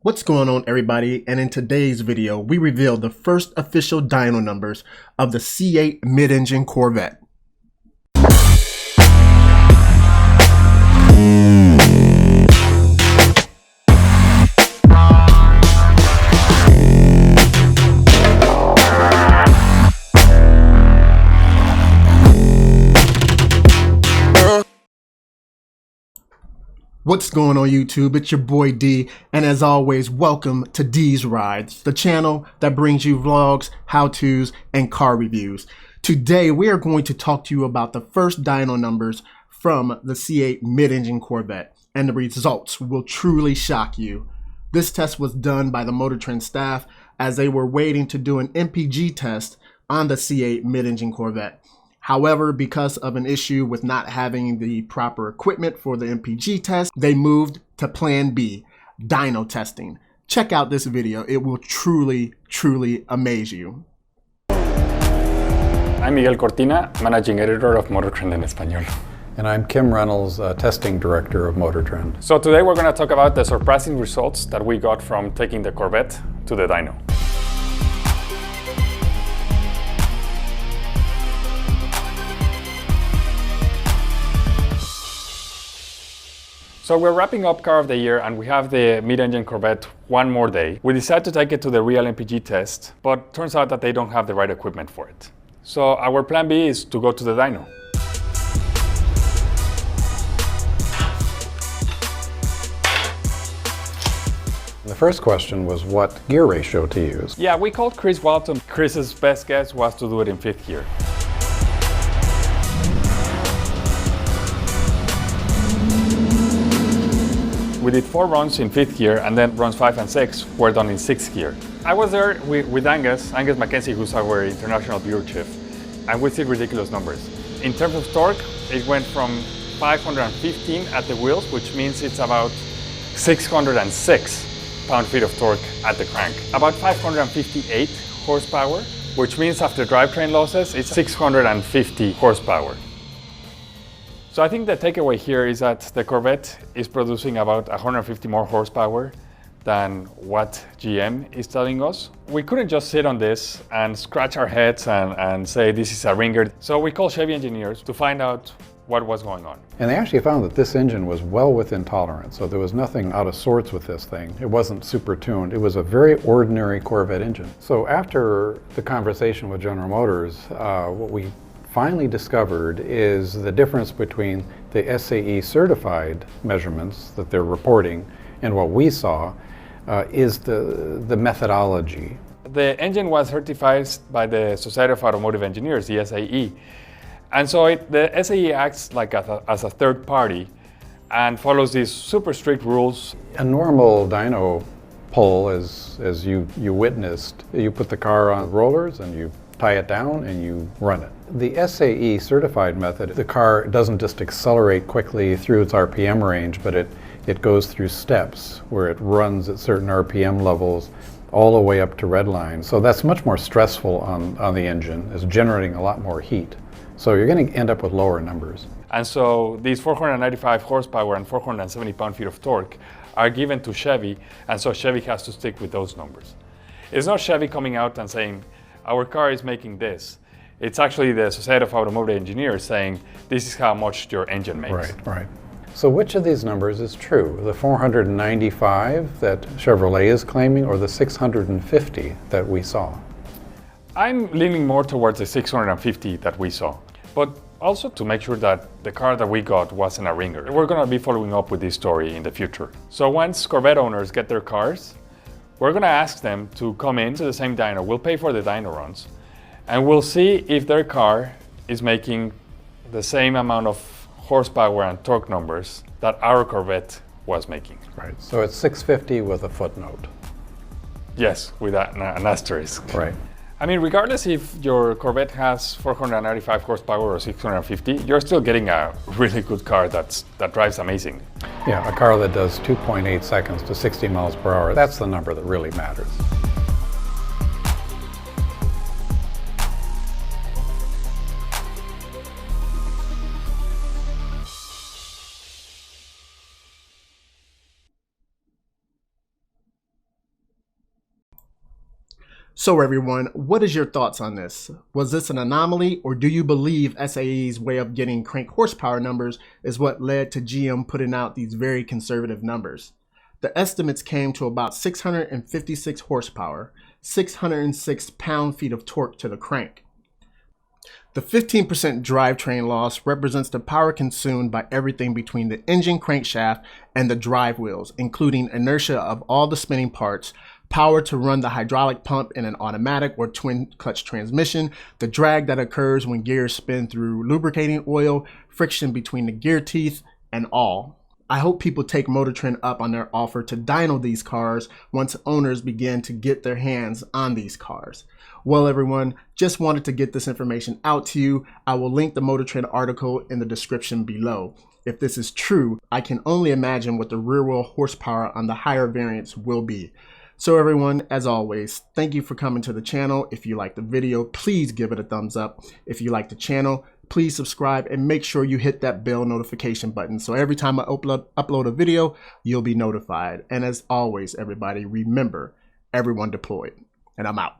What's going on, everybody? And in today's video, we reveal the first official dyno numbers of the C8 mid-engine Corvette. What's going on YouTube? It's your boy D, and as always, welcome to D's Rides, the channel that brings you vlogs, how-tos, and car reviews. Today, we are going to talk to you about the first dyno numbers from the C8 mid-engine Corvette, and the results will truly shock you. This test was done by the MotorTrend staff as they were waiting to do an MPG test on the C8 mid-engine Corvette. However, because of an issue with not having the proper equipment for the MPG test, they moved to Plan B, dyno testing. Check out this video. It will truly amaze you. I'm Miguel Cortina, Managing Editor of MotorTrend en Español. And I'm Kim Reynolds, Testing Director of MotorTrend. So today we're going to talk about the surprising results that we got from taking the Corvette to the dyno. So we're wrapping up Car of the Year and we have the mid-engine Corvette one more day. We decided to take it to the real MPG test, but turns out that they don't have the right equipment for it. So our plan B is to go to the dyno. The first question was what gear ratio to use. Yeah, we called Chris Walton. Chris's best guess was to do it in 5th gear. We did 4 runs in 5th gear, and then runs 5 and 6 were done in 6th gear. I was there with Angus Mackenzie, who's our international bureau chief, and we see ridiculous numbers. In terms of torque, it went from 515 at the wheels, which means it's about 606 pound-feet of torque at the crank. About 558 horsepower, which means after drivetrain losses, it's 650 horsepower. So I think the takeaway here is that the Corvette is producing about 150 more horsepower than what GM is telling us. We couldn't just sit on this and scratch our heads and say this is a ringer. So we called Chevy engineers to find out what was going on. And they actually found that this engine was well within tolerance, so there was nothing out of sorts with this thing. It wasn't super tuned. It was a very ordinary Corvette engine. So after the conversation with General Motors, what we finally discovered is the difference between the SAE certified measurements that they're reporting and what we saw is the methodology. The engine was certified by the Society of Automotive Engineers, the SAE. And so the SAE acts like as a third party and follows these super strict rules. A normal dyno pull, as you witnessed, you put the car on rollers and you tie it down and you run it. The SAE certified method, the car doesn't just accelerate quickly through its RPM range, but it goes through steps where it runs at certain RPM levels all the way up to red line. So that's much more stressful on the engine. It's generating a lot more heat. So you're going to end up with lower numbers. And so these 495 horsepower and 470 pound-feet of torque are given to Chevy, and so Chevy has to stick with those numbers. It's not Chevy coming out and saying, our car is making this. It's actually the Society of Automotive Engineers saying, this is how much your engine makes. Right. So which of these numbers is true? The 495 that Chevrolet is claiming or the 650 that we saw? I'm leaning more towards the 650 that we saw, but also to make sure that the car that we got wasn't a ringer. We're going to be following up with this story in the future. So once Corvette owners get their cars, we're going to ask them to come into the same dyno. We'll pay for the dyno runs, and we'll see if their car is making the same amount of horsepower and torque numbers that our Corvette was making. Right, so it's 650 with a footnote. Yes, with an asterisk. Right. I mean, regardless if your Corvette has 495 horsepower or 650, you're still getting a really good car that drives amazing. Yeah, a car that does 2.8 seconds to 60 miles per hour, that's the number that really matters. So everyone, what is your thoughts on this? Was this an anomaly, or do you believe SAE's way of getting crank horsepower numbers is what led to GM putting out these very conservative numbers? The estimates came to about 656 horsepower, 606 pound-feet of torque to the crank. The 15% drivetrain loss represents the power consumed by everything between the engine crankshaft and the drive wheels, including inertia of all the spinning parts, power to run the hydraulic pump in an automatic or twin clutch transmission, the drag that occurs when gears spin through lubricating oil, friction between the gear teeth, and all. I hope people take MotorTrend up on their offer to dyno these cars once owners begin to get their hands on these cars. Well everyone, just wanted to get this information out to you. I will link the MotorTrend article in the description below. If this is true, I can only imagine what the rear wheel horsepower on the higher variants will be. So everyone, as always, thank you for coming to the channel. If you like the video, please give it a thumbs up. If you like the channel, please subscribe and make sure you hit that bell notification button so every time I upload a video, you'll be notified. And as always, everybody, remember, everyone deployed. And I'm out.